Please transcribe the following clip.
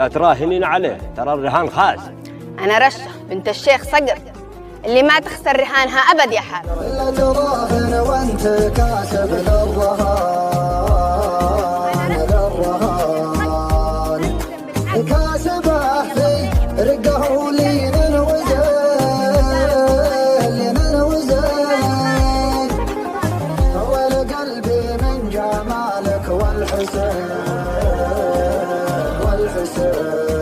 لا تراهنين عليه، ترى الرهان خاس. أنا رشة بنت الشيخ صقر اللي ما تخسر رهانها أبد يا حال. لا تراهن وانت كاسب للرهان، للرهان كاسبه في رقه لين الوزن، لين الوزن والقلبي من جمالك والحسن، والحسن